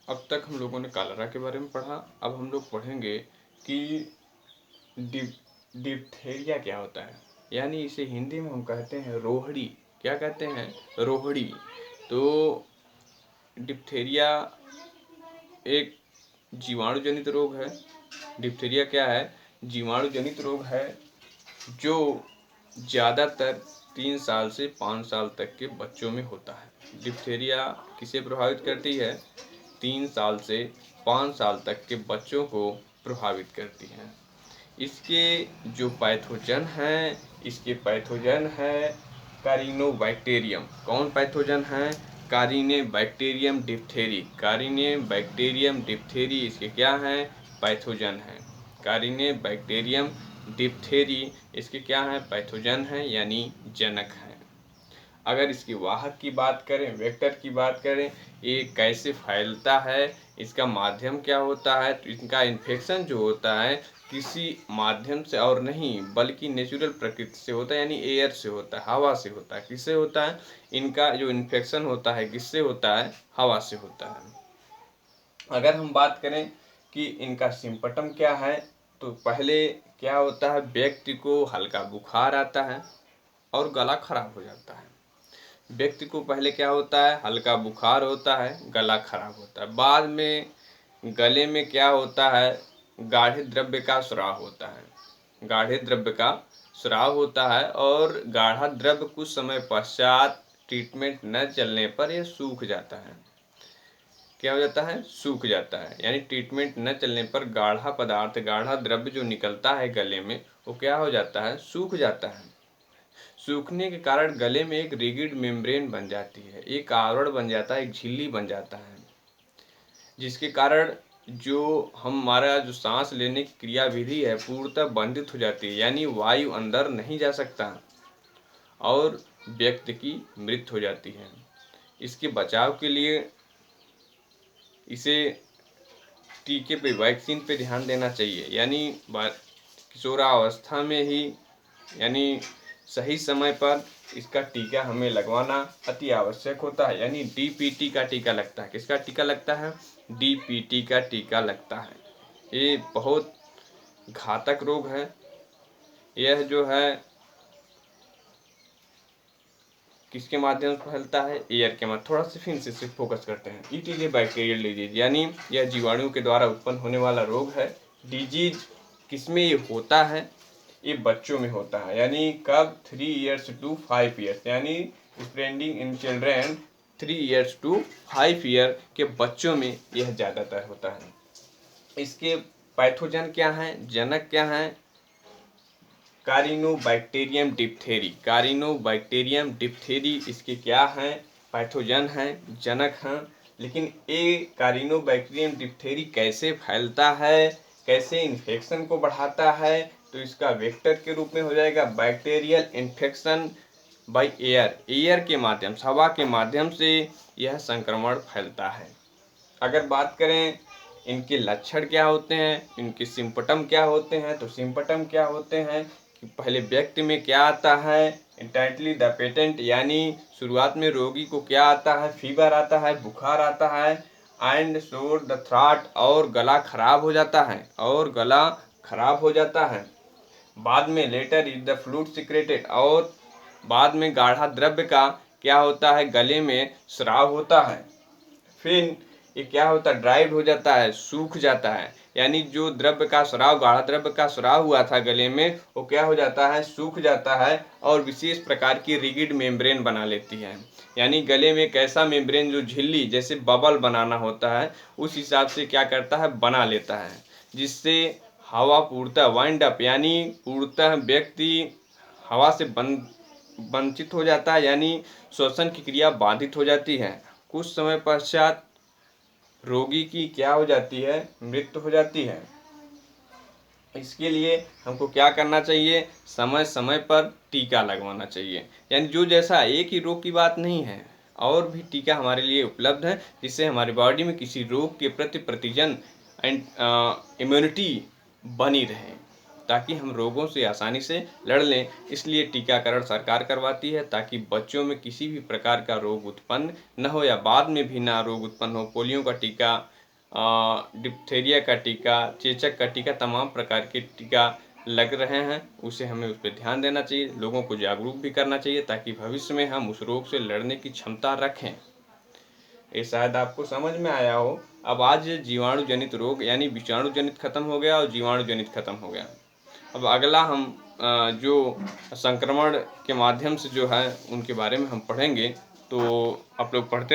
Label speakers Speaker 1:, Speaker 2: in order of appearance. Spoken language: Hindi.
Speaker 1: अब तक हम लोगों ने कॉलरा के बारे में पढ़ा। अब हम लोग पढ़ेंगे कि डिप डिप्थेरिया क्या होता है। यानी इसे हिंदी में हम कहते हैं रोहड़ी। क्या कहते हैं? रोहड़ी। तो डिप्थेरिया एक जीवाणु जनित रोग है। डिप्थेरिया क्या है? जीवाणु जनित रोग है जो ज़्यादातर 3 साल से 5 साल तक के बच्चों में होता है। डिप्थेरिया किसे प्रभावित करती है? 3 साल से 5 साल तक के बच्चों को प्रभावित करती है। इसके पैथोजन है कारिनोबैक्टीरियम। कौन पैथोजन है? कारिनेबैक्टीरियम डिप्थेरी। कारिनेबैक्टीरियम डिप्थेरी इसके क्या हैं? पैथोजन हैं। कारिनेबैक्टीरियम डिप्थेरी इसके क्या हैं? पैथोजन हैं यानी जनक हैं। अगर इसकी वाहक की बात करें, वेक्टर की बात करें, ये कैसे फैलता है, इसका माध्यम क्या होता है, तो इनका इन्फेक्शन जो होता है किसी माध्यम से और नहीं बल्कि नेचुरल प्रकृति से होता है, यानी एयर से होता है, हवा से होता है। किससे होता है? इनका जो इन्फेक्शन होता है किससे होता है? हवा से होता है। अगर हम बात करें कि इनका सिम्पटम क्या है, तो पहले क्या होता है, व्यक्ति को हल्का बुखार आता है और गला खराब हो जाता है। व्यक्ति को पहले क्या होता है? हल्का बुखार होता है, गला खराब होता है। बाद में गले में क्या होता है? गाढ़े द्रव्य का स्राव होता है। गाढ़े द्रव्य का स्राव होता है और गाढ़ा द्रव्य कुछ समय पश्चात ट्रीटमेंट न चलने पर यह सूख जाता है। क्या हो जाता है? सूख जाता है। यानी ट्रीटमेंट न चलने पर गाढ़ा पदार्थ, गाढ़ा द्रव्य जो निकलता है गले में, वो क्या हो जाता है? सूख जाता है। सूखने के कारण गले में एक रिगिड मेम्ब्रेन बन जाती है, एक आवरण बन जाता है, एक झिल्ली बन जाता है, जिसके कारण हमारा जो सांस लेने की क्रिया विधि है पूर्णतः बंधित हो जाती है, यानी वायु अंदर नहीं जा सकता और व्यक्ति की मृत्यु हो जाती है। इसके बचाव के लिए इसे टीके पे, वैक्सीन पे ध्यान देना चाहिए। यानी किशोरावस्था में ही, यानी सही समय पर इसका टीका हमें लगवाना अति आवश्यक होता है। यानी डीपीटी का टीका लगता है। किसका टीका लगता है? डीपीटी का टीका लगता है। ये बहुत घातक रोग है। यह जो है किसके माध्यम से फैलता है? एयर के माध्यम। थोड़ा सा फिर से फोकस करते हैं। It is a bacterial disease, यानी यह जीवाणु के द्वारा उत्पन्न होने वाला रोग है। डिजीज किसमें ये होता है? ये बच्चों में होता है। यानी कब? 3 years to 5 years, यानी spreading in children 3 years to 5 year के बच्चों में यह ज़्यादातर होता है। इसके पैथोजन क्या हैं? जनक क्या हैं? कारिनोबैक्टीरियम डिप्थेरी। कारिनोबैक्टीरियम डिप्थेरी इसके क्या हैं? पैथोजन हैं, जनक हैं। लेकिन ये कारिनोबैक्टीरियम डिप्थेरी कैसे फैलता है, कैसे इन्फेक्शन को बढ़ाता है, तो इसका वेक्टर के रूप में हो जाएगा bacterial infection by air. Air के माध्यम से, हवा के माध्यम से यह संक्रमण फैलता है। अगर बात करें इनके लक्षण क्या होते हैं, इनके सिम्पटम क्या होते हैं, तो सिम्पटम क्या होते हैं कि पहले व्यक्ति में क्या आता है? इंटेंटली द पेटेंट, यानी शुरुआत में रोगी को क्या आता है? फीवर आता है, बुखार आता है, एंड सोर द थ्रॉट, और गला खराब हो जाता है, और गला खराब हो जाता है। बाद में later is the fluid secreted, और बाद में गाढ़ा द्रव्य का क्या होता है? गले में स्राव होता है। फिर ये क्या होता है? ड्राइड हो जाता है, सूख जाता है। यानी जो द्रव्य का स्राव, गाढ़ा द्रव्य का स्राव हुआ था गले में, वो क्या हो जाता है? सूख जाता है और विशेष प्रकार की रिगिड मेम्ब्रेन बना लेती है। यानी गले में एक ऐसा मेम्ब्रेन जो झिल्ली जैसे बबल बनाना होता है उस हिसाब से क्या करता है? बना लेता है, जिससे हवा पूर्णतः वाइंड अप, यानी पूर्णतः व्यक्ति हवा से वंचित हो जाता है, यानी श्वसन की क्रिया बाधित हो जाती है। कुछ समय पश्चात रोगी की क्या हो जाती है? मृत्यु हो जाती है। इसके लिए हमको क्या करना चाहिए? समय समय पर टीका लगवाना चाहिए। यानी जो जैसा एक ही रोग की बात नहीं है, और भी टीका हमारे लिए उपलब्ध है, जिससे हमारी बॉडी में किसी रोग के प्रति प्रतिजन एंड इम्यूनिटी बनी रहे। ताकि हम रोगों से आसानी से लड़ लें। इसलिए टीकाकरण सरकार करवाती है ताकि बच्चों में किसी भी प्रकार का रोग उत्पन्न न हो या बाद में भी ना रोग उत्पन्न हो। पोलियो का टीका, डिप्थीरिया का टीका, चेचक का टीका, तमाम प्रकार के टीका लग रहे हैं। उसे हमें उस पर ध्यान देना चाहिए, लोगों को जागरूक भी करना चाहिए ताकि भविष्य में हम उस रोग से लड़ने की क्षमता रखें। ये शायद आपको समझ में आया हो। अब आज जीवाणु जनित रोग यानी विषाणु जनित खत्म हो गया और जीवाणु जनित खत्म हो गया। अब अगला हम जो संक्रमण के माध्यम से जो है उनके बारे में हम पढ़ेंगे। तो आप लोग पढ़ते